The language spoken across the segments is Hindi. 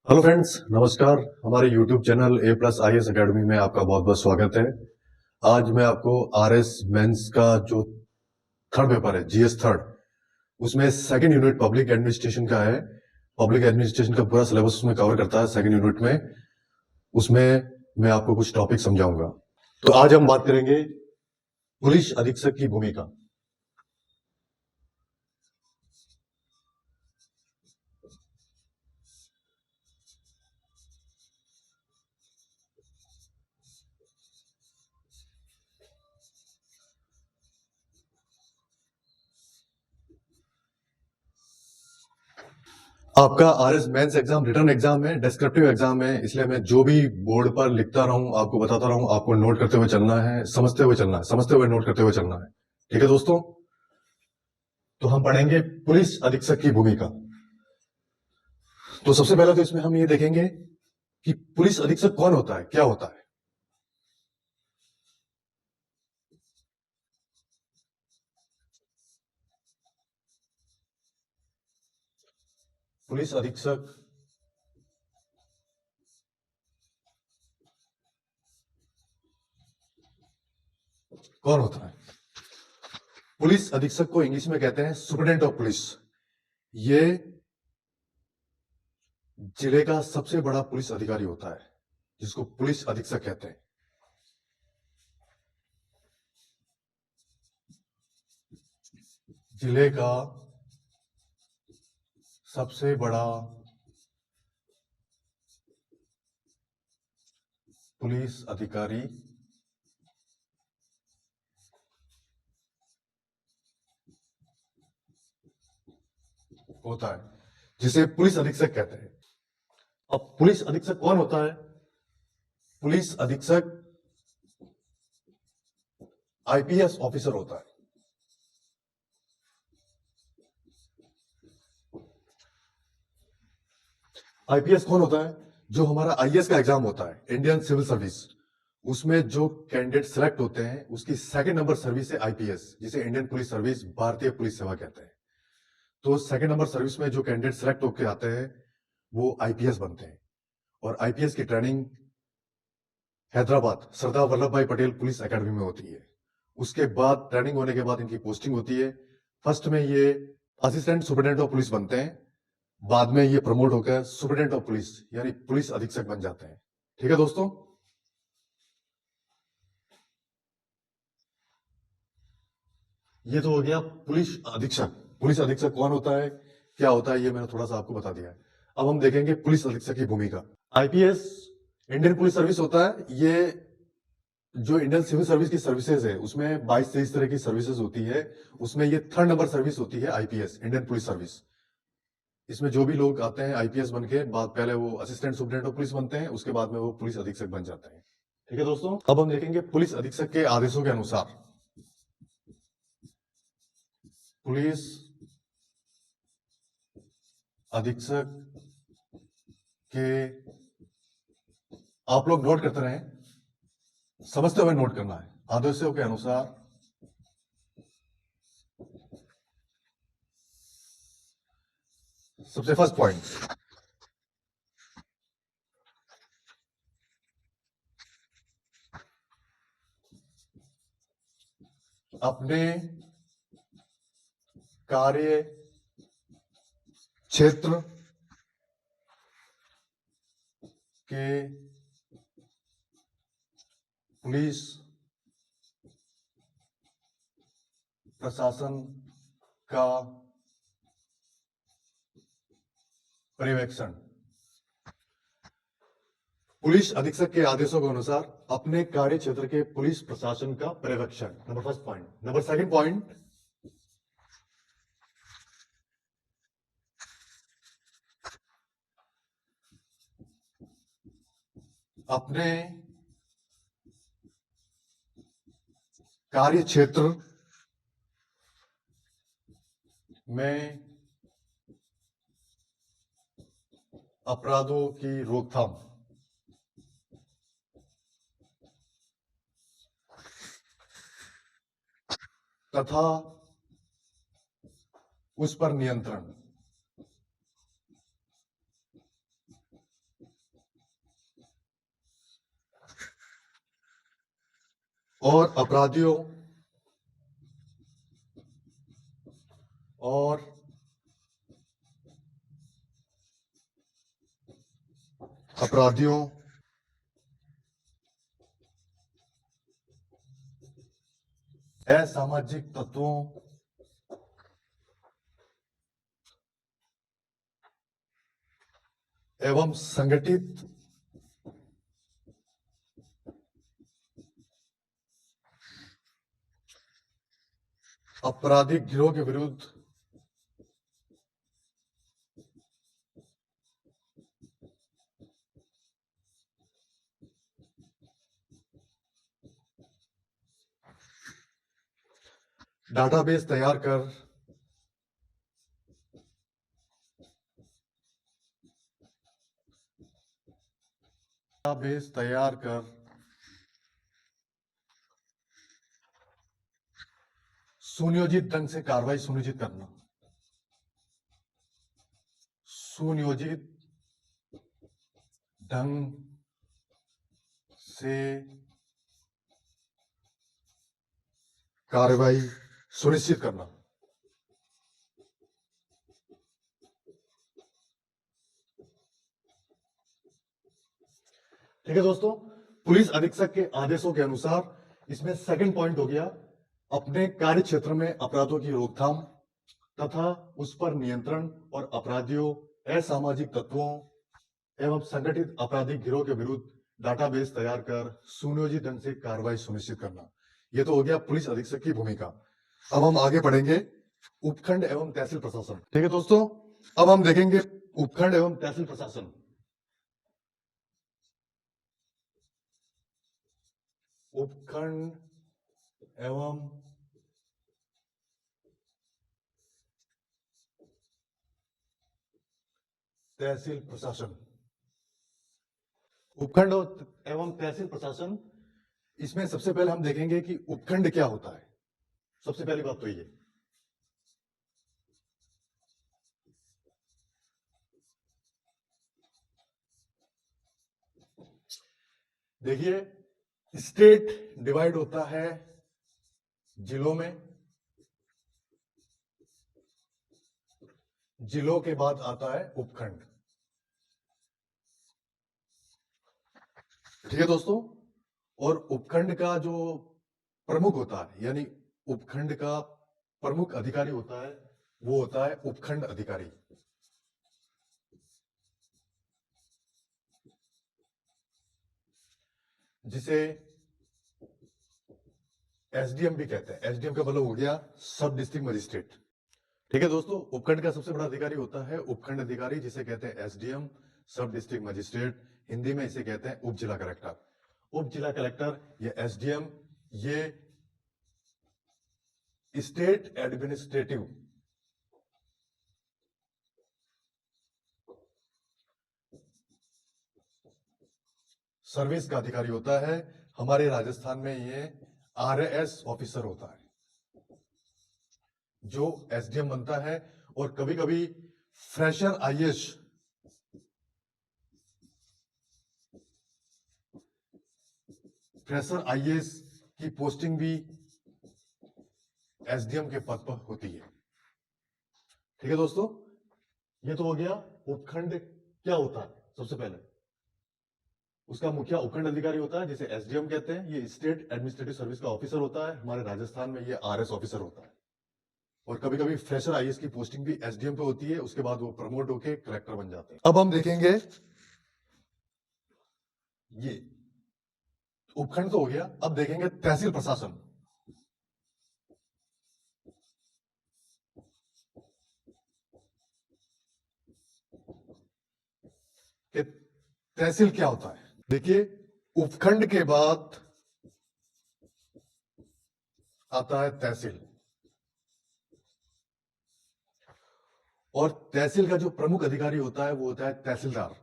हेलो फ्रेंड्स, नमस्कार। हमारे YouTube channel A plus I S academy में आपका बहुत बहुत स्वागत है। आज मैं आपको आर एस मेंस का जो थर्ड पेपर है, जीएस थर्ड, उसमें सेकंड यूनिट पब्लिक एडमिनिस्ट्रेशन का है। पब्लिक एडमिनिस्ट्रेशन का पूरा सिलेबस उसमें कवर करता है सेकंड यूनिट में। उसमें मैं आपको कुछ टॉपिक समझाऊंगा। तो आज हम बात करेंगे पुलिस अधीक्षक की भूमिका। आपका RS mains exam written exam है, डिस्क्रिप्टिव एग्जाम है, इसलिए मैं जो भी बोर्ड पर लिखता रहूं, आपको बताता रहूं, आपको नोट करते हुए चलना है, समझते हुए चलना है, समझते हुए नोट करते हुए चलना है। ठीक है दोस्तों, तो हम पढ़ेंगे पुलिस अधीक्षक की भूमिका। तो सबसे पहले तो इसमें हम ये देखेंगे कि पुलिस अधीक्षक कौन होता है, क्या होता है। पुलिस अधीक्षक कौन होता है? पुलिस अधीक्षक को इंग्लिश में कहते हैं सुपरिटेंडेंट ऑफ पुलिस। ये जिले का सबसे बड़ा पुलिस अधिकारी होता है, जिसको पुलिस अधीक्षक कहते हैं। जिले का सबसे बड़ा पुलिस अधिकारी होता है, जिसे पुलिस अधीक्षक कहते हैं। अब पुलिस अधीक्षक कौन होता है? पुलिस अधीक्षक आईपीएस ऑफिसर होता है। आईपीएस कौन होता है? जो हमारा आईएएस का एग्जाम होता है, इंडियन सिविल सर्विस, उसमें जो कैंडिडेट सिलेक्ट होते हैं, उसकी सेकंड नंबर सर्विस है आईपीएस, जिसे इंडियन पुलिस सर्विस, भारतीय पुलिस सेवा कहते हैं। तो सेकंड नंबर सर्विस में जो कैंडिडेट सिलेक्ट होकर आते हैं, वो आईपीएस बनते हैं। और आईपीएस की ट्रेनिंग हैदराबाद सरदार वल्लभ भाई पटेल पुलिस एकेडमी में होती है। उसके बाद ट्रेनिंग होने के बाद इनकी पोस्टिंग होती है। फर्स्ट में ये असिस्टेंट सुपरिटेंडेंट ऑफ पुलिस बनते हैं, बाद में ये प्रमोट होकर सुपरिटेंडेंट ऑफ पुलिस यानी पुलिस अधीक्षक बन जाते हैं। ठीक है दोस्तों, ये तो हो गया पुलिस अधीक्षक। पुलिस अधीक्षक कौन होता है, क्या होता है, ये मैंने थोड़ा सा आपको बता दिया है। अब हम देखेंगे पुलिस अधीक्षक की भूमिका। आईपीएस इंडियन पुलिस सर्विस होता है। ये जो इंडियन सिविल सर्विस की सर्विसेज है, उसमें 22-23 तरह की सर्विसेज होती है। उसमें ये थर्ड नंबर सर्विस होती है आईपीएस, इंडियन पुलिस सर्विस। इसमें जो भी लोग आते हैं आईपीएस बन के, बाद पहले वो असिस्टेंट सुपरिटेंडेंट ऑफ पुलिस बनते हैं, उसके बाद में वो पुलिस अधीक्षक बन जाते हैं। ठीक है दोस्तों, अब हम देखेंगे पुलिस अधीक्षक के आदेशों के अनुसार पुलिस अधीक्षक के, आप लोग नोट करते रहें, समझते हुए नोट करना है। आदेशों के अनुसार सबसे फर्स्ट पॉइंट, अपने कार्य क्षेत्र के पुलिस प्रशासन का पर्यवेक्षण। पुलिस अधीक्षक के आदेशों के अनुसार अपने कार्य क्षेत्र के पुलिस प्रशासन का पर्यवेक्षण, number first point. Number second point, अपने कार्य क्षेत्र में अपराधों की रोकथाम तथा उस पर नियंत्रण। और अपराधियों और अपराधियों असामाजिक तत्वों एवं संगठित आपराधिक गिरोह के विरुद्ध डाटाबेस तैयार कर सुनियोजित ढंग से कार्रवाई सुनिश्चित करना। सुनियोजित ढंग से कार्रवाई सुनिश्चित करना। ठीक है दोस्तों, पुलिस अधीक्षक के आदेशों के अनुसार इसमें सेकंड पॉइंट हो गया अपने कार्य क्षेत्र में अपराधों की रोकथाम तथा उस पर नियंत्रण और अपराधियों असामाजिक तत्वों एवं संगठित आपराधिक गिरोह के विरुद्ध डाटाबेस तैयार कर सुनियोजित ढंग से कार्रवाई सुनिश्चित करना। यह तो हो गया पुलिस अधीक्षक की भूमिका। अब हम आगे बढ़ेंगे उपखंड एवं तहसील प्रशासन। ठीक है दोस्तों, अब हम देखेंगे उपखंड एवं तहसील प्रशासन। उपखंड एवं तहसील प्रशासन। उपखंड एवं तहसील प्रशासन, इसमें सबसे पहले हम देखेंगे कि उपखंड क्या होता है। सबसे पहली बात तो ये, देखिए स्टेट डिवाइड होता है जिलों में, जिलों के बाद आता है उपखंड। ठीक है दोस्तों, और उपखंड का जो प्रमुख होता है यानी उपखंड का प्रमुख अधिकारी होता है वो होता है उपखंड अधिकारी, जिसे एसडीएम भी कहते हैं। एसडीएम का मतलब हो गया सब डिस्ट्रिक्ट मजिस्ट्रेट। ठीक है दोस्तों, उपखंड का सबसे बड़ा अधिकारी होता है उपखंड अधिकारी, जिसे कहते हैं एसडीएम सब डिस्ट्रिक्ट मजिस्ट्रेट। हिंदी में इसे कहते हैं उप जिला कलेक्टर। उप जिला कलेक्टर या एसडीएम ये स्टेट एडमिनिस्ट्रेटिव सर्विस का अधिकारी होता है। हमारे राजस्थान में ये आरएएस ऑफिसर होता है जो एसडीएम बनता है। और कभी कभी फ्रेशर आईएएस की पोस्टिंग भी एसडीएम के पद पर होती है। ठीक है दोस्तों, ये तो हो गया उपखंड क्या होता है। सबसे पहले उसका मुखिया उपखंड अधिकारी होता है जिसे एसडीएम कहते हैं। ये स्टेट एडमिनिस्ट्रेटिव सर्विस का ऑफिसर होता है। हमारे राजस्थान में ये आरएस ऑफिसर होता है। और कभी कभी फ्रेशर आईएएस की पोस्टिंग भी एसडीएम पे होती है, उसके बाद वो प्रमोट होके कलेक्टर बन जाते हैं। अब हम देखेंगे ये उपखंड तो हो गया, अब देखेंगे तहसील प्रशासन। कि तहसील क्या होता है। देखिए, उपखंड के बाद आता है तहसील, और तहसील का जो प्रमुख अधिकारी होता है वो होता है तहसीलदार।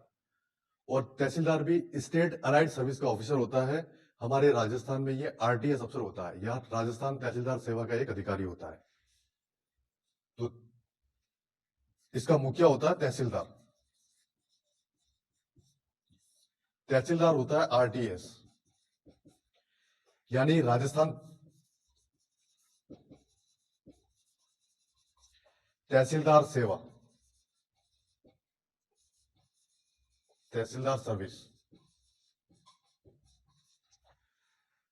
और तहसीलदार भी स्टेट अलाइड सर्विस का ऑफिसर होता है। हमारे राजस्थान में ये आरटीएस अफसर होता है, या राजस्थान तहसीलदार सेवा का एक अधिकारी होता है। तो इसका मुखिया होता है तहसीलदार। तहसीलदार होता है आरटीएस। यानी राजस्थान तहसीलदार सेवा, तहसीलदार सर्विस,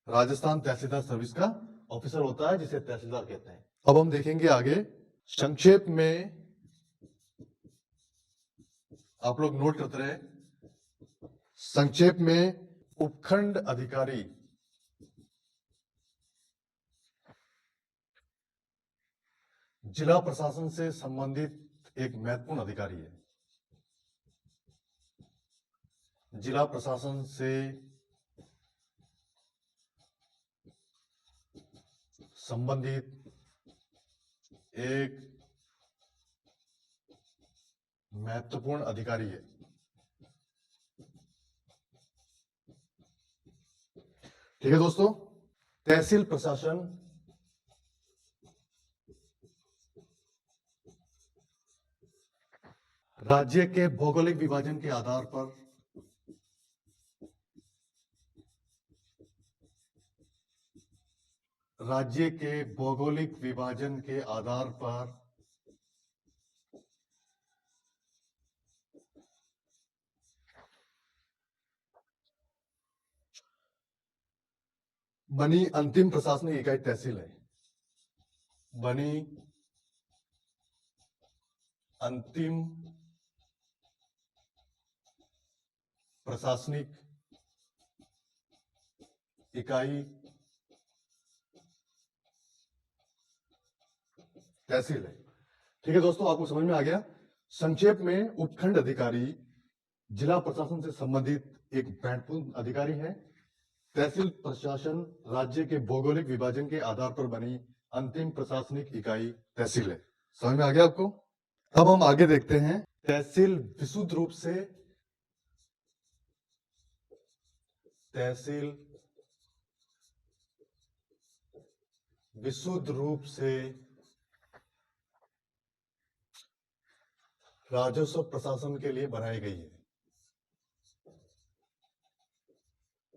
राजस्थान तहसीलदार सर्विस का ऑफिसर होता है जिसे तहसीलदार कहते हैं। अब हम देखेंगे आगे संक्षेप में, आप लोग नोट करते रहे, संक्षेप में उपखंड अधिकारी जिला प्रशासन से संबंधित एक महत्वपूर्ण अधिकारी है। जिला प्रशासन से संबंधित एक महत्वपूर्ण अधिकारी है। ठीक है दोस्तों, तहसील प्रशासन राज्य के भौगोलिक विभाजन के आधार पर राज्य के भौगोलिक विभाजन के आधार पर बनी अंतिम प्रशासनिक इकाई तहसील है। बनी अंतिम प्रशासनिक इकाई तहसील है। ठीक है दोस्तों, आपको समझ में आ गया। संक्षेप में उपखंड अधिकारी जिला प्रशासन से संबंधित एक महत्वपूर्ण अधिकारी है। तहसील प्रशासन राज्य के भौगोलिक विभाजन के आधार पर बनी अंतिम प्रशासनिक इकाई तहसील है। समझ में आ गया आपको? अब हम आगे देखते हैं। तहसील विशुद्ध रूप से, तहसील विशुद्ध रूप से राजस्व प्रशासन के लिए बनाई गई है।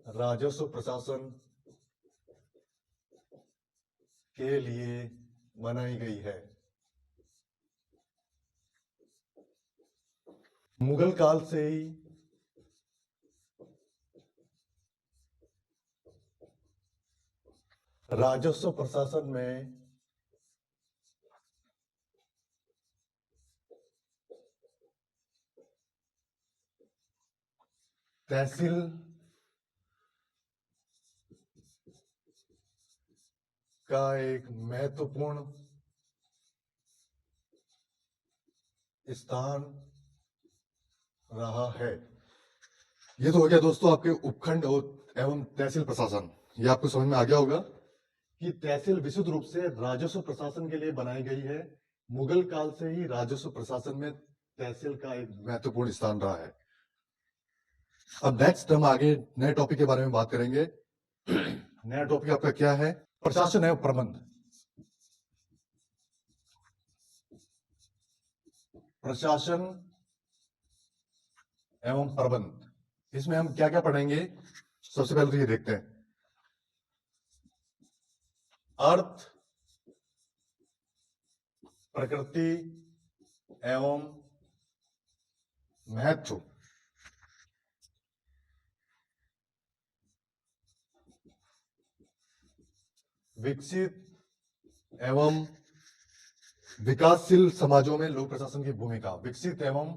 राजस्व प्रशासन के लिए बनाई गई है। मुगल काल से ही राजस्व प्रशासन में तहसील का एक महत्वपूर्ण स्थान रहा है। ये तो हो गया दोस्तों आपके उपखंड एवं तहसील प्रशासन। ये आपको समझ में आ गया होगा कि तहसील विशुद्ध रूप से राजस्व प्रशासन के लिए बनाई गई है। मुगल काल से ही राजस्व प्रशासन में तहसील का एक महत्वपूर्ण स्थान रहा है। अब नेक्स्ट हम आगे नए टॉपिक के बारे में बात करेंगे। नया टॉपिक आपका क्या है? प्रशासन एवं प्रबंध। प्रशासन एवं प्रबंध, इसमें हम क्या क्या पढ़ेंगे? सबसे पहले तो ये देखते हैं। अर्थ, प्रकृति एवं महत्व, विकसित एवं विकासशील समाजों में लोक प्रशासन की भूमिका। विकसित एवं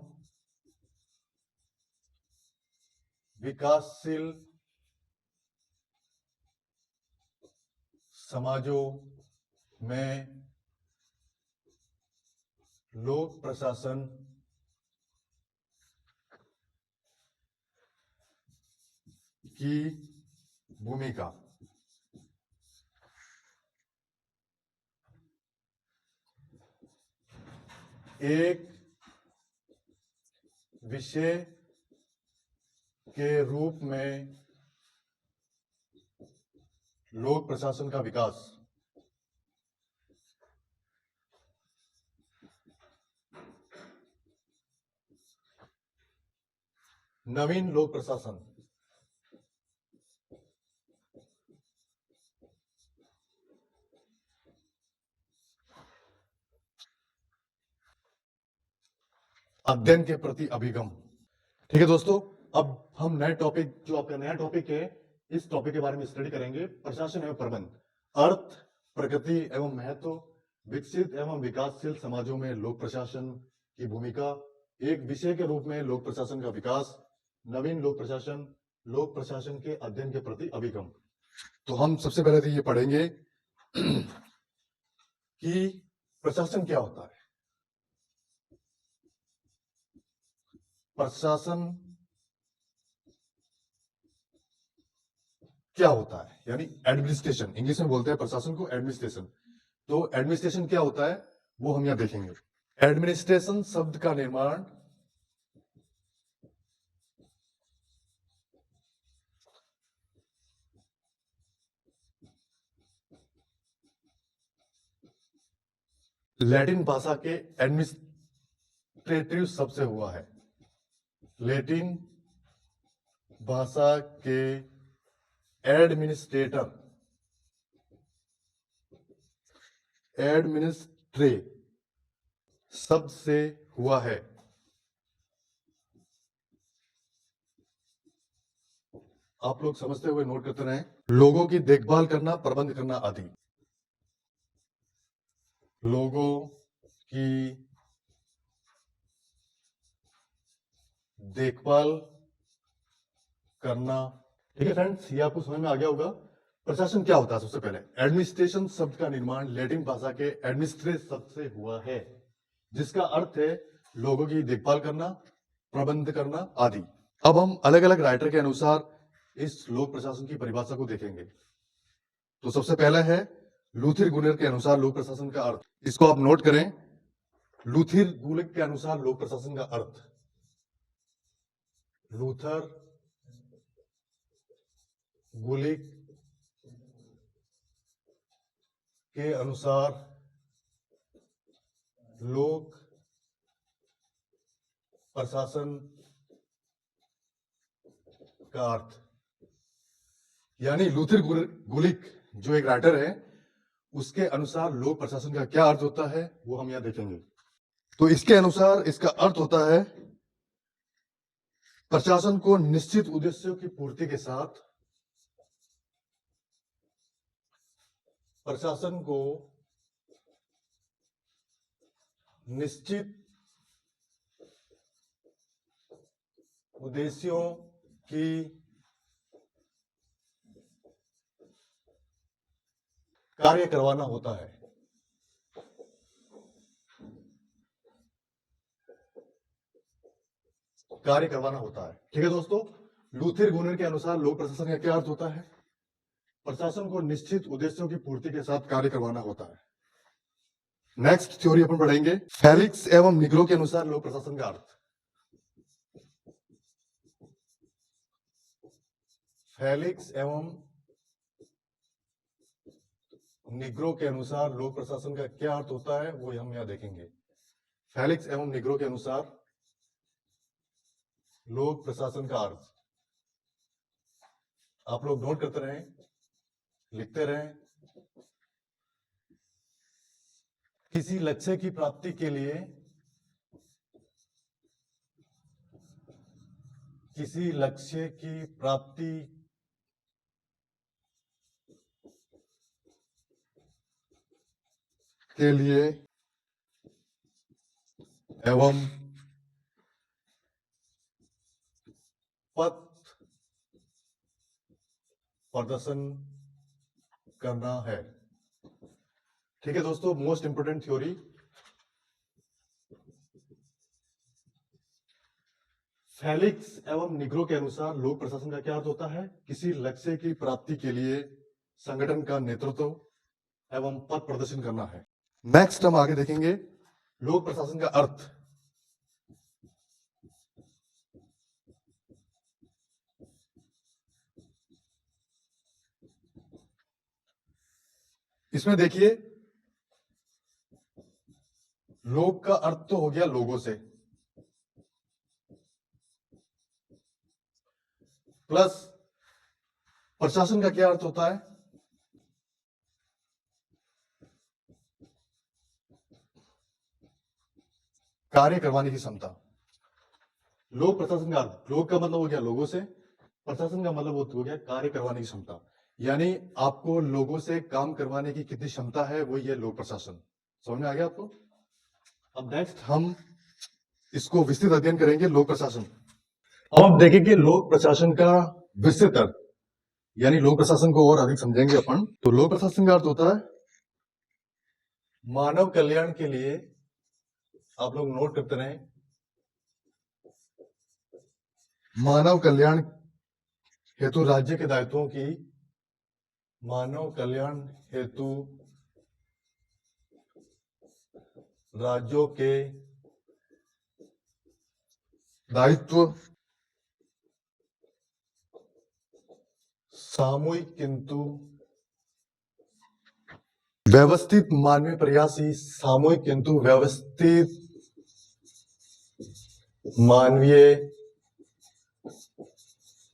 विकासशील समाजों में लोक प्रशासन की भूमिका। एक विषय के रूप में लोक प्रशासन का विकास। नवीन लोक प्रशासन, अध्ययन के प्रति अभिगम। ठीक है दोस्तों, अब हम नए टॉपिक, जो आपका नया टॉपिक है, इस टॉपिक के बारे में स्टडी करेंगे, प्रशासन एवं प्रबंध। अर्थ, प्रकृति एवं महत्व, विकसित एवं विकासशील समाजों में लोक प्रशासन की भूमिका, एक विषय के रूप में लोक प्रशासन का विकास, नवीन लोक प्रशासन के अध्ययन के प्रति अभिगम। तो हम सबसे पहले तो ये पढ़ेंगे कि प्रशासन क्या होता है। प्रशासन क्या होता है, यानी एडमिनिस्ट्रेशन, इंग्लिश में बोलते हैं प्रशासन को एडमिनिस्ट्रेशन। तो एडमिनिस्ट्रेशन क्या होता है वो हम यहां देखेंगे। एडमिनिस्ट्रेशन शब्द का निर्माण लैटिन भाषा के एडमिनिस्ट्रेटिव शब्द से हुआ है। लैटिन भाषा के एडमिनिस्ट्रे शब्द से हुआ है। आप लोग समझते हुए नोट करते रहें। लोगों की देखभाल करना, प्रबंध करना आदि। लोगों की देखभाल करना। ठीक है फ्रेंड्स, ये आपको समझ में आ गया होगा। प्रशासन क्या होता है? सबसे पहले एडमिनिस्ट्रेशन शब्द का निर्माण लैटिन भाषा के एडमिनिस्ट्रेट शब्द से हुआ है, जिसका अर्थ है लोगों की देखभाल करना, प्रबंध करना आदि। अब हम अलग अलग राइटर के अनुसार इस लोक प्रशासन की परिभाषा को देखेंगे। तो सबसे पहला है लूथिर गुलेर के अनुसार लोक प्रशासन का अर्थ। इसको आप नोट करें। लूथिर गुलेर के अनुसार लोक प्रशासन का अर्थ। लूथर गुलिक के अनुसार लोक प्रशासन का अर्थ, यानी लूथिर गुलिक जो एक राइटर है, उसके अनुसार लोक प्रशासन का क्या अर्थ होता है वो हम यहां देखेंगे। तो इसके अनुसार इसका अर्थ होता है प्रशासन को निश्चित उद्देश्यों की पूर्ति के साथ, प्रशासन को निश्चित उद्देश्यों की कार्य करवाना होता है। कार्य करवाना होता है। ठीक है दोस्तों, लूथिर गुलेर के अनुसार लोक प्रशासन का क्या अर्थ होता है? प्रशासन को निश्चित उद्देश्यों की पूर्ति के साथ कार्य करवाना होता है। नेक्स्ट थ्योरी अपन पढ़ेंगे, फेलिक्स एवं निग्रो के अनुसार लोक प्रशासन का अर्थ। फेलिक्स एवं निग्रो के अनुसार लोक प्रशासन का क्या अर्थ होता है वो हम यहां देखेंगे। फेलिक्स एवं निग्रो के अनुसार लोक प्रशासन का अर्थ। आप लोग नोट करते रहें, लिखते रहें। किसी लक्ष्य की प्राप्ति के लिए, किसी लक्ष्य की प्राप्ति के लिए एवं पथ प्रदर्शन करना है। ठीक है दोस्तों, मोस्ट इंपोर्टेंट थ्योरी। फेलिक्स एवं निग्रो के अनुसार लोक प्रशासन का क्या अर्थ होता है? किसी लक्ष्य की प्राप्ति के लिए संगठन का नेतृत्व एवं पथ प्रदर्शन करना है। नेक्स्ट हम आगे देखेंगे लोक प्रशासन का अर्थ। इसमें देखिए, लोक का अर्थ तो हो गया लोगों से, प्लस प्रशासन का क्या अर्थ होता है? कार्य करवाने की क्षमता। लोक प्रशासन का अर्थ, लोक का मतलब हो गया लोगों से, प्रशासन का मतलब हो गया कार्य करवाने की क्षमता। यानी आपको लोगों से काम करवाने की कितनी क्षमता है, वही है लोक प्रशासन। समझ में आ गया आपको? अब नेक्स्ट हम इसको विस्तृत अध्ययन करेंगे, लोक प्रशासन। अब हम देखेंगे लोक प्रशासन का विस्तृत अर्थ, यानी लोक प्रशासन को और अधिक समझेंगे अपन। तो लोक प्रशासन का अर्थ होता है मानव कल्याण के लिए, आप लोग नोट करते रहें, मानव कल्याण हेतु राज्य के दायित्वों की, मानव कल्याण हेतु राज्यों के दायित्व सामूहिक किंतु व्यवस्थित मानवीय प्रयास ही, सामूहिक किंतु व्यवस्थित मानवीय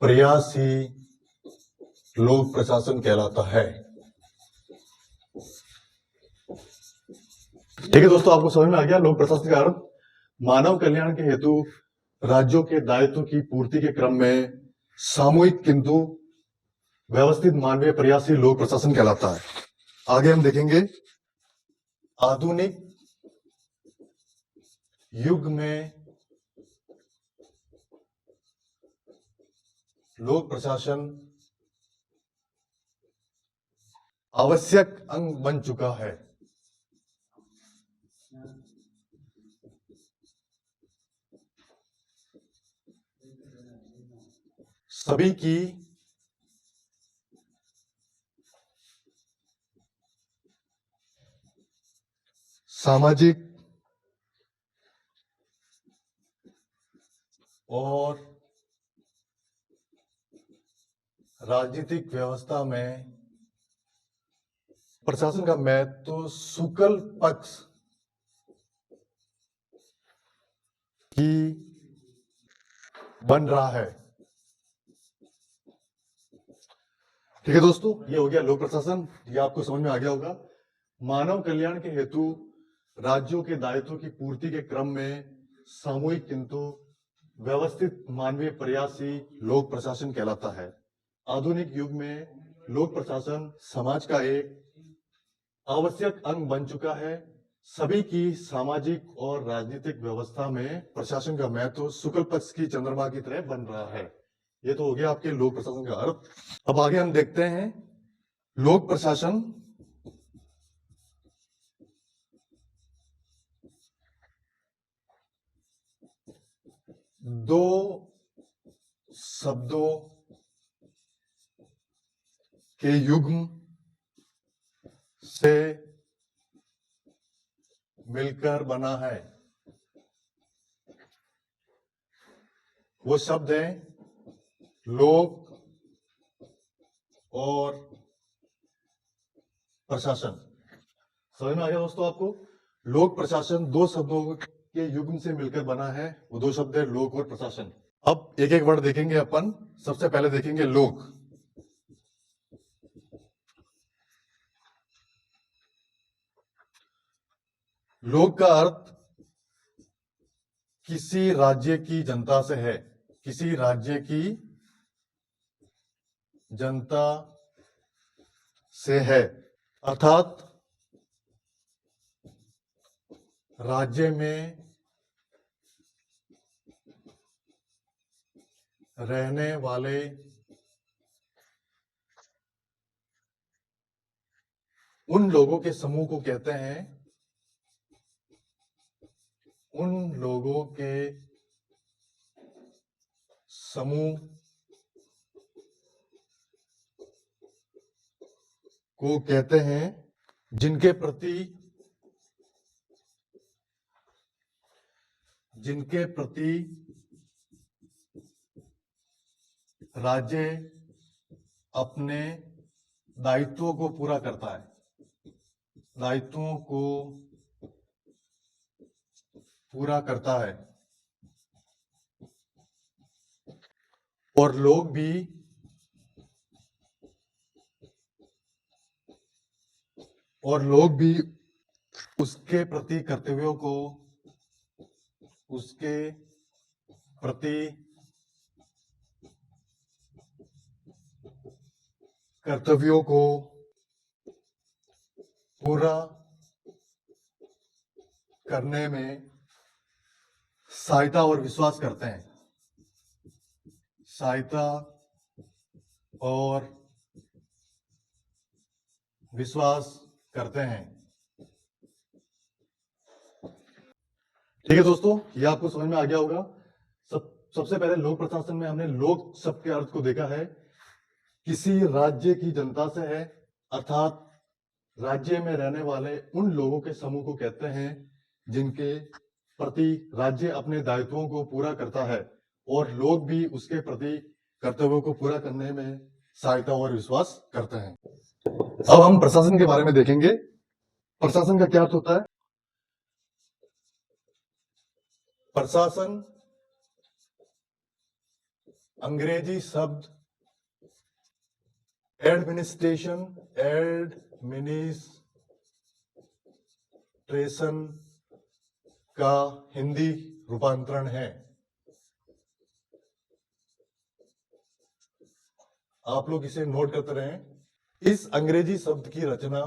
प्रयास ही लोक प्रशासन कहलाता है। ठीक है दोस्तों, आपको समझ में आ गया लोक प्रशासन का अर्थ मानव कल्याण के हेतु राज्यों के दायित्व की पूर्ति के क्रम में सामूहिक किंतु व्यवस्थित मानवीय प्रयास ही लोक प्रशासन कहलाता है। आगे हम देखेंगे आधुनिक युग में लोक प्रशासन आवश्यक अंग बन चुका है। सभी की सामाजिक और राजनीतिक व्यवस्था में प्रशासन का महत्व शुक्ल पक्ष की बन रहा है। ठीक है दोस्तों, ये हो गया लोक प्रशासन, ये आपको समझ में आ गया होगा। मानव कल्याण के हेतु राज्यों के दायित्वों की पूर्ति के क्रम में सामूहिक किंतु व्यवस्थित मानवीय प्रयास ही लोक प्रशासन कहलाता है। आधुनिक युग में लोक प्रशासन समाज का एक आवश्यक अंग बन चुका है। सभी की सामाजिक और राजनीतिक व्यवस्था में प्रशासन का महत्व शुक्ल पक्ष की चंद्रमा की तरह बन रहा है। ये तो हो गया आपके लोक प्रशासन का अर्थ। अब आगे हम देखते हैं लोक प्रशासन दो शब्दों के युग्म से मिलकर बना है। वो शब्द है लोक और प्रशासन। समझ में आ गया दोस्तों आपको? लोक प्रशासन दो शब्दों के युग्म से मिलकर बना है, वो दो शब्द है लोक और प्रशासन। अब एक एक वर्ड देखेंगे अपन। सबसे पहले देखेंगे लोक। लोक का अर्थ किसी राज्य की जनता से है, किसी राज्य की जनता से है, अर्थात राज्य में रहने वाले उन लोगों के समूह को कहते हैं, उन लोगों के समूह को कहते हैं जिनके प्रति राज्य अपने दायित्वों को पूरा करता है, दायित्वों को पूरा करता है। और लोग भी उसके प्रति प्रति कर्तव्यों को पूरा करने में सहायता और विश्वास करते हैं। सहायता और विश्वास करते हैं। ठीक है दोस्तों, ये आपको समझ में आ गया होगा। सबसे पहले लोक प्रशासन में हमने लोक शब्द के अर्थ को देखा है, किसी राज्य की जनता से है, अर्थात राज्य में रहने वाले उन लोगों के समूह को कहते हैं जिनके प्रति राज्य अपने दायित्वों को पूरा करता है और लोग भी उसके प्रति कर्तव्यों को पूरा करने में सहायता और विश्वास करते हैं। अब हम प्रशासन के बारे में देखेंगे। प्रशासन का क्या अर्थ होता है? प्रशासन अंग्रेजी शब्द एडमिनिस्ट्रेशन का हिंदी रूपांतरण है। आप लोग इसे नोट करते रहें। इस अंग्रेजी शब्द की रचना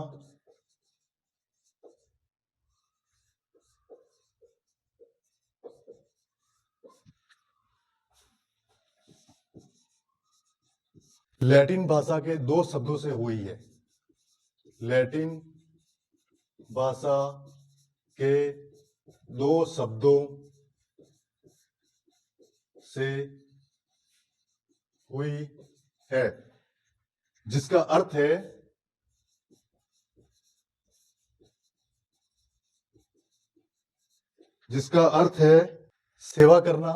लैटिन भाषा के दो शब्दों से हुई है। लैटिन भाषा के दो शब्दों से हुई है, जिसका अर्थ है सेवा करना,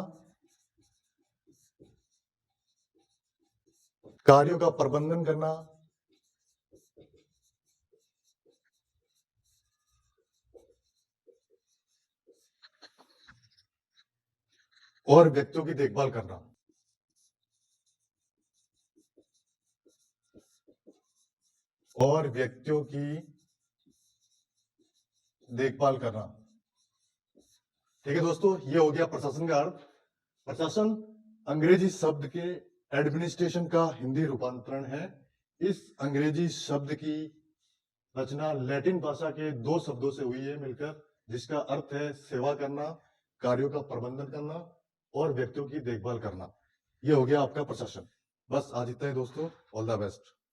कार्यों का प्रबंधन करना और व्यक्तियों की देखभाल करना। और व्यक्तियों की देखभाल करना। ठीक है दोस्तों, ये हो गया प्रशासन का अर्थ। प्रशासन अंग्रेजी शब्द के एडमिनिस्ट्रेशन का हिंदी रूपांतरण है। इस अंग्रेजी शब्द की रचना लैटिन भाषा के दो शब्दों से हुई है मिलकर, जिसका अर्थ है सेवा करना, कार्यों का प्रबंधन करना और व्यक्तियों की देखभाल करना। ये हो गया आपका प्रशासन। बस आज इतना ही दोस्तों। All the best.